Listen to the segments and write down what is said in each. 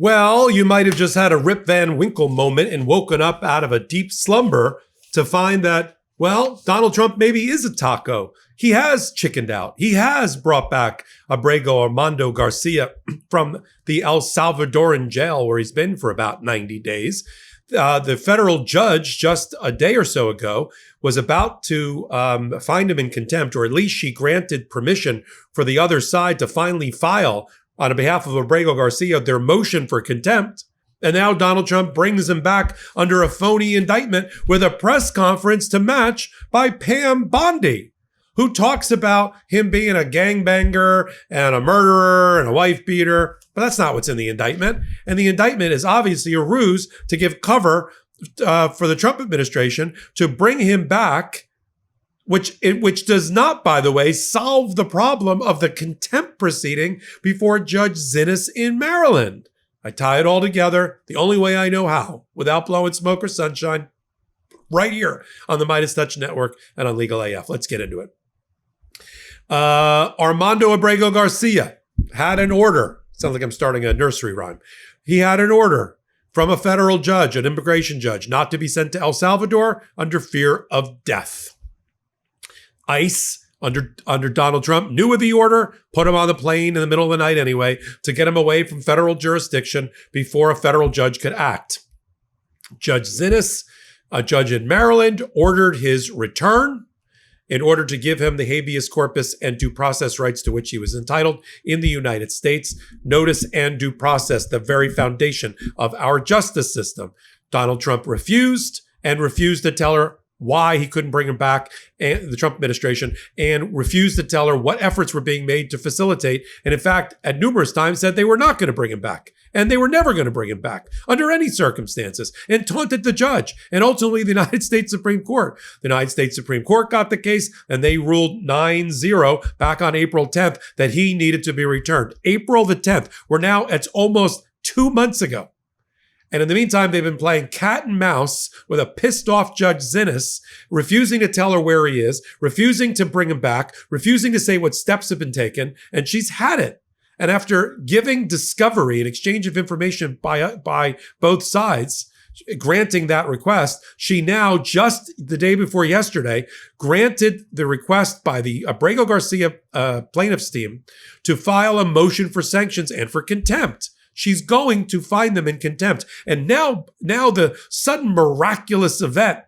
Well, you might have just had a Rip Van Winkle moment and woken up out of a deep slumber to find that, well, Donald Trump maybe is a taco. He has chickened out. He has brought back Armando Garcia from the El Salvadoran jail where he's been for about 90 days. The federal judge just a day or so ago was about to find him in contempt, or at least she granted permission for the other side to finally file on behalf of Armando Garcia their motion for contempt. And now Donald Trump brings him back under a phony indictment with a press conference to match by Pam Bondi, who talks about him being a gangbanger and a murderer and a wife beater. But that's not what's in the indictment. And the indictment is obviously a ruse to give cover for the Trump administration to bring him back, which does not, by the way, solve the problem of the contempt proceeding before Judge Xinis in Maryland. I tie it all together the only way I know how, without blowing smoke or sunshine, right here on the Midas Touch Network and on Legal AF. Let's get into it. Armando Garcia had an order. Sounds like I'm starting a nursery rhyme. He had an order from a federal judge, an immigration judge, not to be sent to El Salvador under fear of death. ICE, under Donald Trump, knew of the order, put him on the plane in the middle of the night anyway, to get him away from federal jurisdiction before a federal judge could act. Judge Xinis, a judge in Maryland, ordered his return in order to give him the habeas corpus and due process rights to which he was entitled in the United States. Notice and due process, the very foundation of our justice system. Donald Trump refused to tell her why he couldn't bring him back, and the Trump administration, and refused to tell her what efforts were being made to facilitate. And in fact, at numerous times said they were not going to bring him back. And they were never going to bring him back under any circumstances, and taunted the judge and ultimately the United States Supreme Court. The United States Supreme Court got the case, and they ruled 9-0 back on April 10th that he needed to be returned. April the 10th. It's almost 2 months ago. And in the meantime, they've been playing cat and mouse with a pissed off Judge Xinis, refusing to tell her where he is, refusing to bring him back, refusing to say what steps have been taken. And she's had it. And after giving discovery and exchange of information by both sides, granting that request, she now, just the day before yesterday, granted the request by the Armando Garcia plaintiff's team to file a motion for sanctions and for contempt. She's going to find them in contempt. And now the sudden miraculous event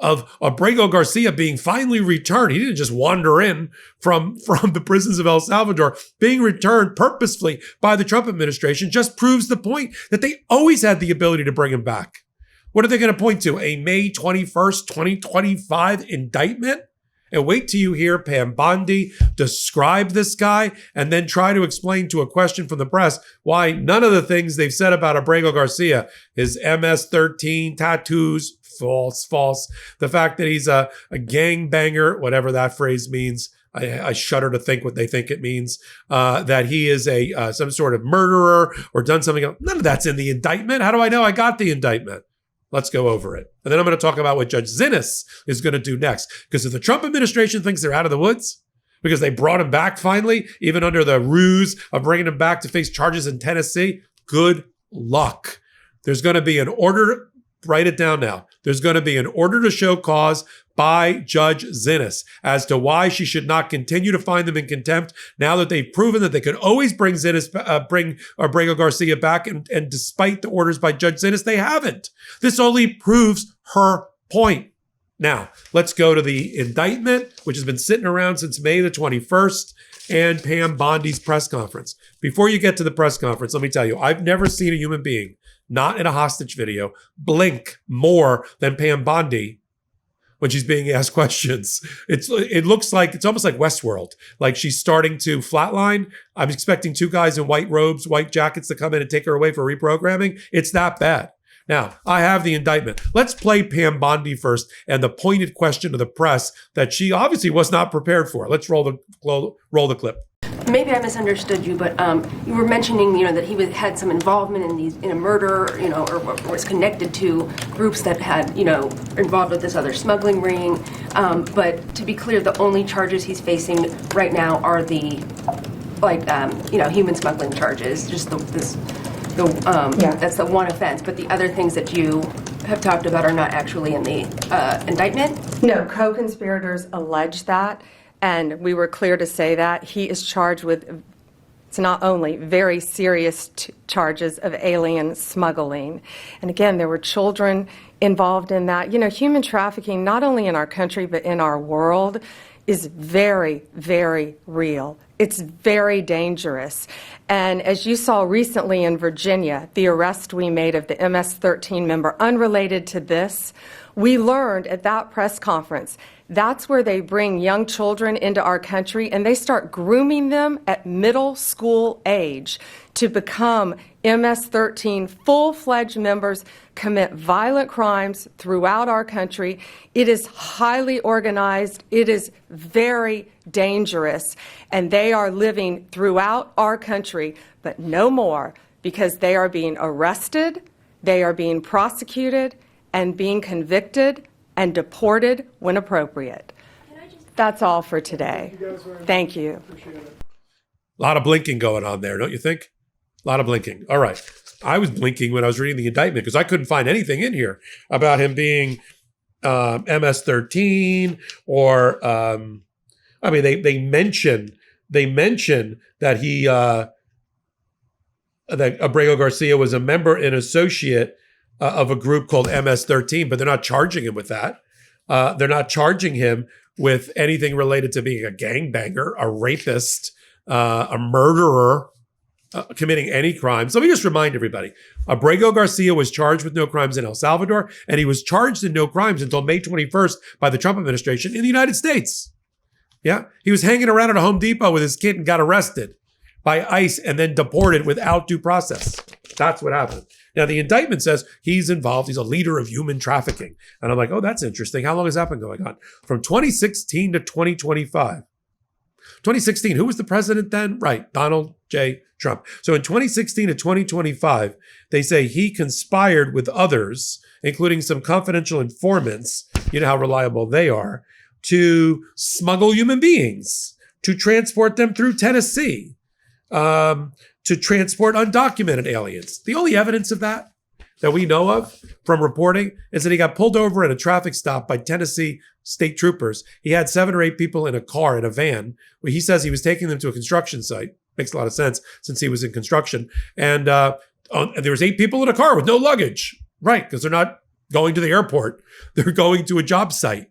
of Armando Garcia being finally returned. He didn't just wander in from the prisons of El Salvador. Being returned purposefully by the Trump administration just proves the point that they always had the ability to bring him back. What are they going to point to? A May 21st, 2025 indictment? And wait till you hear Pam Bondi describe this guy and then try to explain to a question from the press why none of the things they've said about Armando Garcia, his MS-13 tattoos, false. The fact that he's a gangbanger, whatever that phrase means, I shudder to think what they think it means, that he is some sort of murderer or done something else. None of that's in the indictment. How do I know I got the indictment? Let's go over it. And then I'm going to talk about what Judge Xinis is going to do next. Because if the Trump administration thinks they're out of the woods, because they brought him back finally, even under the ruse of bringing him back to face charges in Tennessee, good luck. There's going to be an order, write it down now. There's going to be an order to show cause by Judge Xinis as to why she should not continue to find them in contempt now that they've proven that they could always bring Armando Garcia back, and despite the orders by Judge Xinis, they haven't. This only proves her point. Now, let's go to the indictment, which has been sitting around since May the 21st, and Pam Bondi's press conference. Before you get to the press conference, let me tell you, I've never seen a human being, not in a hostage video, blink more than Pam Bondi when she's being asked questions. It looks like, it's almost like Westworld. Like she's starting to flatline. I'm expecting two guys in white robes, white jackets to come in and take her away for reprogramming. It's that bad. Now, I have the indictment. Let's play Pam Bondi first and the pointed question to the press that she obviously was not prepared for. Let's roll the clip. Maybe I misunderstood you, but you were mentioning, that he had some involvement in a murder, or was connected to groups that had, involved with this other smuggling ring. But to be clear, the only charges he's facing right now are the, human smuggling charges. Just this that's the one offense, but the other things that you have talked about are not actually in the indictment? No, co-conspirators allege that, and we were clear to say that. He is charged with, it's not only very serious charges of alien smuggling. And again, there were children involved in that. Human trafficking, not only in our country, but in our world, is very, very real. It's very dangerous. And as you saw recently in Virginia, the arrest we made of the MS-13 member, unrelated to this, we learned at that press conference, that's where they bring young children into our country and they start grooming them at middle school age to become MS-13 full-fledged members, commit violent crimes throughout our country. It is highly organized. It is very dangerous. And they are living throughout our country, but no more, because they are being arrested, they are being prosecuted, and being convicted and deported when appropriate. That's all for today. Thank you. A lot of blinking going on there, don't you think? A lot of blinking. All right. I was blinking when I was reading the indictment because I couldn't find anything in here about him being MS-13 or, they mention that he, that Abrego Garcia was a member and associate of a group called MS-13, but they're not charging him with that. They're not charging him with anything related to being a gangbanger, a rapist, a murderer, committing any crimes. Let me just remind everybody, Abrego Garcia was charged with no crimes in El Salvador, and he was charged in no crimes until May 21st by the Trump administration in the United States. Yeah, he was hanging around at a Home Depot with his kid and got arrested by ICE and then deported without due process. That's what happened. Now, the indictment says he's involved. He's a leader of human trafficking. And I'm like, oh, that's interesting. How long has that been going on? From 2016 to 2025. 2016, who was the president then? Right, Donald J. Trump. So in 2016 to 2025, they say he conspired with others, including some confidential informants, you know how reliable they are, to smuggle human beings, to transport them through Tennessee, to transport undocumented aliens. The only evidence of that we know of from reporting is that he got pulled over at a traffic stop by Tennessee state troopers. He had 7 or 8 people in a car, in a van, where he says he was taking them to a construction site. Makes a lot of sense since he was in construction. And there was 8 people in a car with no luggage. Right, because they're not going to the airport. They're going to a job site.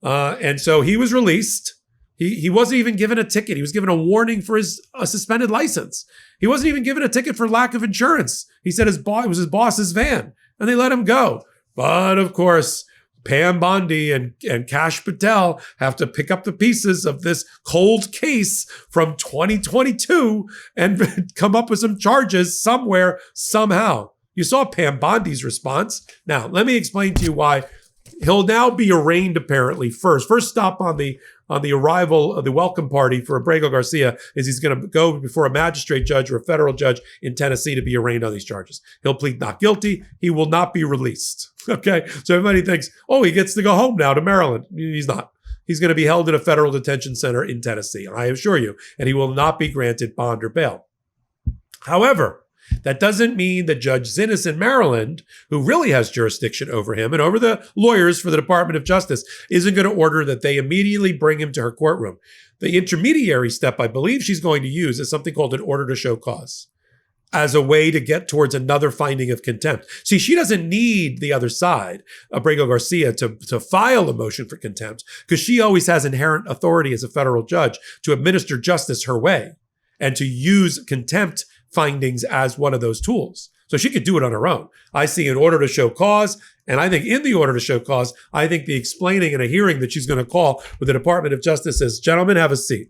And so he was released. He wasn't even given a ticket. He was given a warning for his suspended license. He wasn't even given a ticket for lack of insurance. He said it was his boss's van, and they let him go. But of course, Pam Bondi and Kash Patel have to pick up the pieces of this cold case from 2022 and come up with some charges somewhere, somehow. You saw Pam Bondi's response. Now, let me explain to you why he'll now be arraigned, apparently, first. First stop on the arrival of the welcome party for Abrego Garcia is he's going to go before a magistrate judge or a federal judge in Tennessee to be arraigned on these charges. He'll plead not guilty. He will not be released. Okay? So everybody thinks, oh, he gets to go home now to Maryland. He's not. He's going to be held in a federal detention center in Tennessee, I assure you, and he will not be granted bond or bail. However, that doesn't mean that Judge Xinis in Maryland, who really has jurisdiction over him and over the lawyers for the Department of Justice, isn't going to order that they immediately bring him to her courtroom. The intermediary step I believe she's going to use is something called an order to show cause as a way to get towards another finding of contempt. See, she doesn't need the other side, Abrego Garcia, to file a motion for contempt because she always has inherent authority as a federal judge to administer justice her way and to use contempt findings as one of those tools. So she could do it on her own. I see an order to show cause, and I think in the order to show cause, I think the explaining in a hearing that she's going to call with the Department of Justice says, gentlemen, have a seat.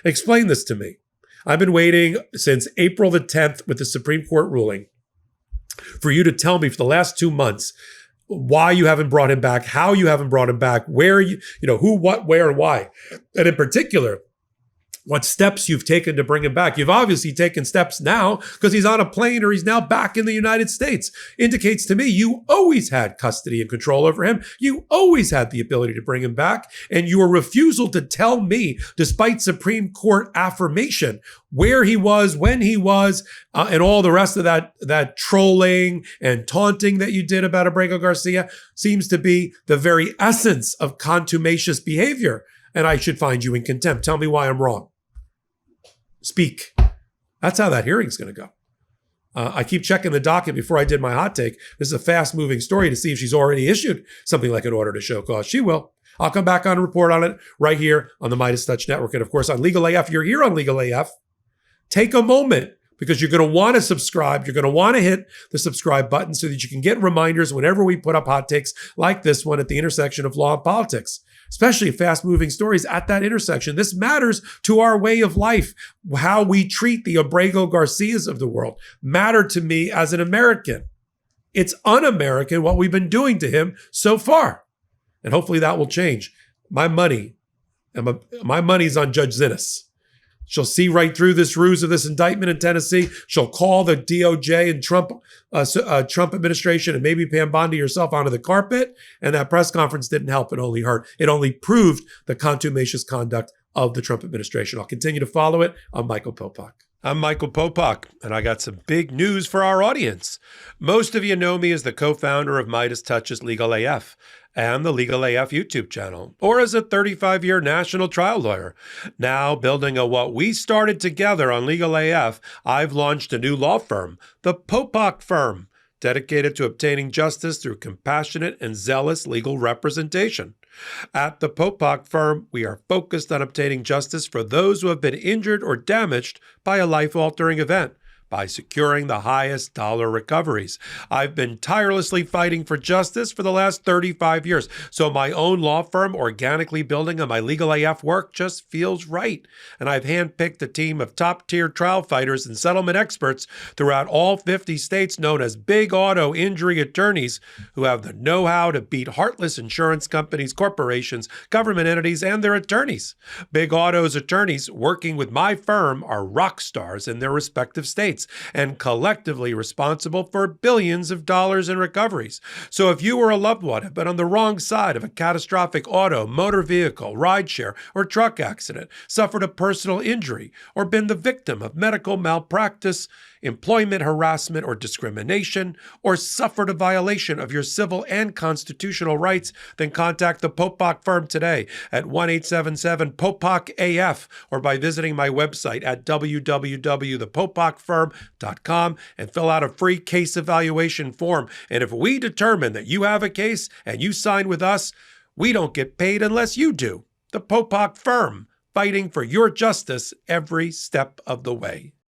Explain this to me. I've been waiting since April the 10th with the Supreme Court ruling for you to tell me for the last 2 months why you haven't brought him back, how you haven't brought him back, where who, what, where, and why. And in particular, what steps you've taken to bring him back. You've obviously taken steps now because he's on a plane or he's now back in the United States. Indicates to me you always had custody and control over him. You always had the ability to bring him back. And your refusal to tell me, despite Supreme Court affirmation, where he was, when he was, and all the rest of that trolling and taunting that you did about Armando Garcia seems to be the very essence of contumacious behavior. And I should find you in contempt. Tell me why I'm wrong. Speak. That's how that hearing's going to go. I keep checking the docket before I did my hot take. This is a fast-moving story to see if she's already issued something like an order to show cause. She will. I'll come back on and report on it right here on the Midas Touch Network. And of course, on Legal AF, you're here on Legal AF. Take a moment because you're going to want to subscribe. You're going to want to hit the subscribe button so that you can get reminders whenever we put up hot takes like this one at the intersection of law and politics. Especially fast-moving stories at that intersection. This matters to our way of life. How we treat the Armando Garcias of the world matter to me as an American. It's un-American what we've been doing to him so far. And hopefully that will change. My money's on Judge Xinis. She'll see right through this ruse of this indictment in Tennessee. She'll call the DOJ and Trump administration and maybe Pam Bondi herself onto the carpet. And that press conference didn't help. It only hurt. It only proved the contumacious conduct of the Trump administration. I'll continue to follow it. I'm Michael Popok. I'm Michael Popok, and I got some big news for our audience. Most of you know me as the co-founder of Midas Touch's Legal AF and the Legal AF YouTube channel, or as a 35-year national trial lawyer. Now, building on what we started together on Legal AF, I've launched a new law firm, the Popok Firm, dedicated to obtaining justice through compassionate and zealous legal representation. At the Popok Firm, we are focused on obtaining justice for those who have been injured or damaged by a life-altering event by securing the highest dollar recoveries. I've been tirelessly fighting for justice for the last 35 years, so my own law firm organically building on my Legal AF work just feels right. And I've handpicked a team of top-tier trial fighters and settlement experts throughout all 50 states known as big auto injury attorneys who have the know-how to beat heartless insurance companies, corporations, government entities, and their attorneys. Big Auto's attorneys working with my firm are rock stars in their respective states and collectively responsible for billions of dollars in recoveries. So if you or a loved one have been on the wrong side of a catastrophic auto, motor vehicle, rideshare, or truck accident, suffered a personal injury, or been the victim of medical malpractice, employment harassment or discrimination, or suffered a violation of your civil and constitutional rights, then contact the Popok Firm today at 1-877-POPOK-AF or by visiting my website at www.thepopokfirm.com and fill out a free case evaluation form. And if we determine that you have a case and you sign with us, we don't get paid unless you do. The Popok Firm, fighting for your justice every step of the way.